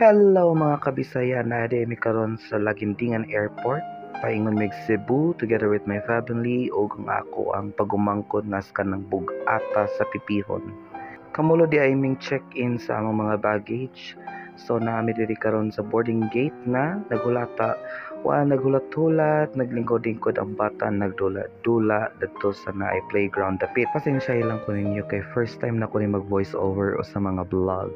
Hello mga kabisaya, naade mi karon sa Lagindingan Airport. Paingon mig Cebu together with my family ug ang ako ang pagumangkod nas kanang bug-ata sa Pipihon. Kamulo di ay ming check-in sa among mga baggage. So naami diri karon sa boarding gate na nagulata wa nagulat-hulat, naglingkod-lingkod ang bata, nagdula-dula dadto sa naay playground dapit. Pasensya lang ko ninyo kay first time na ko ni mag voice over o sa mga vlog.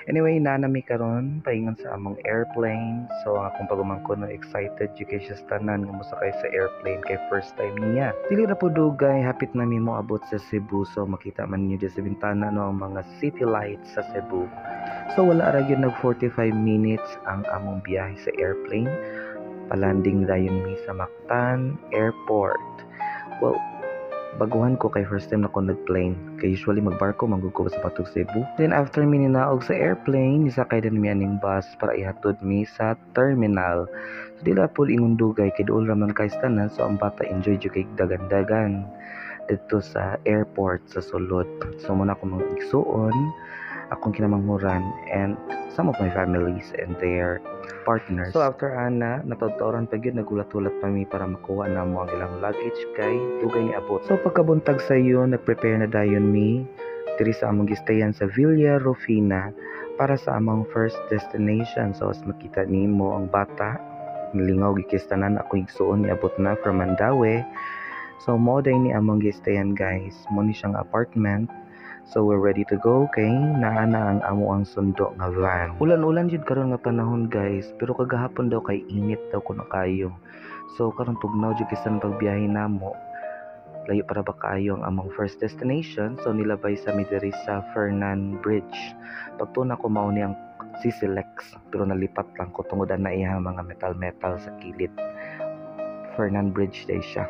Anyway, nanami karon paingon sa among airplane. So ang akong pagumangkon na excited jud kay siya sa tanan nga mosakay sa airplane kay first time niya. Dili ra po dugay, hapit na mi mo abot sa Cebu. So makita man niyo sa bintana no ang mga city lights sa Cebu. So wala ra gyud nag 45 minutes ang among biyahe sa airplane. Palanding dayon mi sa Mactan Airport. Well, baguhan ko kay first time na ko nag-plane. Kay usually magbarko manggug ko sa Patog Cebu. Then after mi ninaog sa airplane, nisakay din mi aning bus para ihatod mi sa terminal. So dila po ingon dugay kay duol ra man kay tanan, so ang bata enjoy jud kay dagan-dagan dito sa airport sa sulod. So muna ko mga igsuon, akong kinamanghuran and some of my families and their partners. So after ana, natawtoran pa gyud nagulat-ulat pa mi para makuha na mo ang ilang luggage kay dugay ni abot. So pagkabuntag sa iyo, nagprepare na dayon mi diri sa among gistayan sa Villa Rufina para sa among first destination. So as makita nimo ang bata, nilingaw gikistanan ako igsuon ni abot na from Mandaue. So mo day ni among gistayan guys, mo ni siyang apartment. So we're ready to go kay naa na ang amo ang sundo nga van. Ulan-ulan jud karon nga panahon guys, pero kagahapon daw kay init daw kuno kayo. So karon tugnaw jud kisan pagbiyahe namo. Layo para ba kayo ang among first destination. So nilabay sa midiri sa Fernan Bridge. Pagtuna ko mao ni ang Sisilex, pero nalipat lang ko tungod na iya mga metal sa kilid. Fernan Bridge day siya.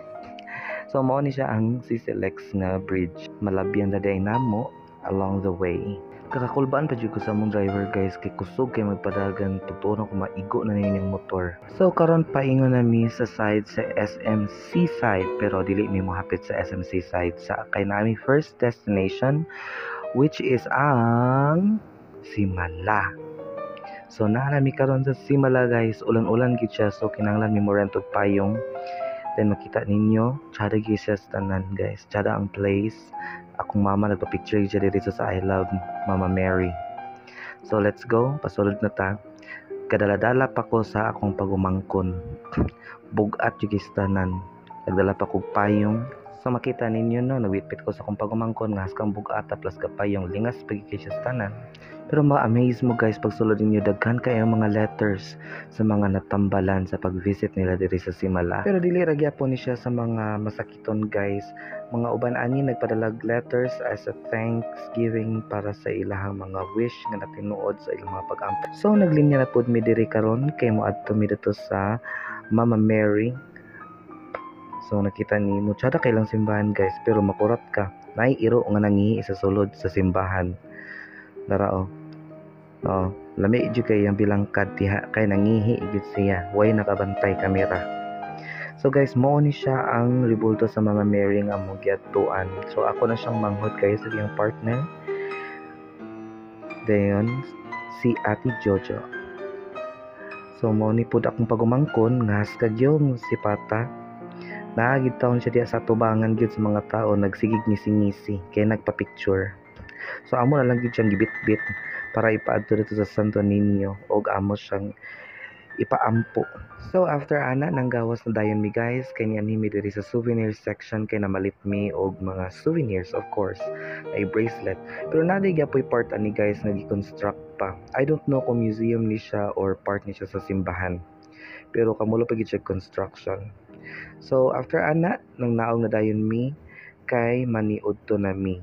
So mao ni siya ang Sisilex nga bridge. Malabyan na day namo along the way. Kakakulbaan pa jud ko sa mong driver guys kay kusog kay magpadagan tutuno ko maigo na ning motor. So karon paingon na mi sa side sa SMC side, pero dili mi mohapit sa SMC side sa kay nami first destination which is ang Simala. So naa mi karon sa Simala guys, ulan-ulan gid siya, so kinahanglan mi mo rent og payong. Then makita ninyo, tsada gyud siya sa tanan guys. Tsada ang place. Akong mama nagpa-picture siya dito sa I Love Mama Mary. So let's go, pasulod na ta. Kadala-dala pa ko sa akong pagumangkon. Bugat gyud sa tanan. Nagdala pa kog payong. So makita ninyo no, nagwitpit ko sa akong pagumangkon nga haskang bugata plus ka payong, lingas pagig siya sa tanan. Pero ma-amaze mo guys pag sulod ninyo, daghan kayo mga letters sa mga natambalan sa pag-visit nila diri sa Simala. Pero dili ra gyapon ni siya sa mga masakiton guys. Mga uban ani nagpadalag letters as a thanksgiving para sa ilahang mga wish nga natinuod sa ilang mga pag-ampay. So naglinya na pud mi diri karon kay moadto mi dito sa Mama Mary. So nakita ni mo tsada kay lang simbahan guys, pero makurat ka. Nay iro nga nangihi sa sulod sa simbahan. Darao. Oh, lami jud kay ang bilangkad diha kay nangihi gid siya. Way nakabantay kamera. So guys, mo ni siya ang ribulto sa Mama Mary nga among giadtuan. So ako na siyang manghod kay sa iyang partner. Dayon si Ate Jojo. So mo ni pud akong pagumangkon nga haskag yung si Pata. Naagid taon siya diya sa tubangan gyud sa mga tao, nagsigig ngisi-ngisi kay nagpa-picture. So amo na lang gyud siyang gibit-bit para ipaadto dito sa Santo Niño og amo siyang ipaampo. So after ana nanggawas na dayon mi guys kay niya mi diri sa souvenir section kay namalit mi og mga souvenirs of course, ay bracelet. Pero naday gyapon part ani guys nga gi-construct pa. I don't know kung museum ni siya or part ni siya sa simbahan. Pero kamulo pa gid siya construction. So after ana nang naog na dayon mi kay maniud to na mi.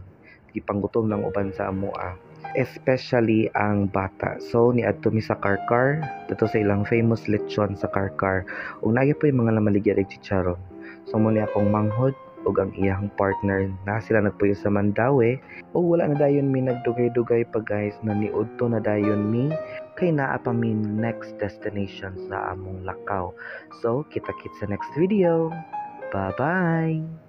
Gipanggutom ng uban sa amoa, especially ang bata. So niadto mi sa Karkar, dito sa ilang famous lechon sa Karkar. Ug naay pa yung mga namaligya og chicharon. So mo ni akong manghod ug ang iyang partner na sila nagpuyo sa Mandaue. Ug wala na dayon mi nagdugay-dugay pa guys, na niudto na dayon mi kay naa pa mi next destination sa among lakaw. So kita-kits sa next video. Bye-bye!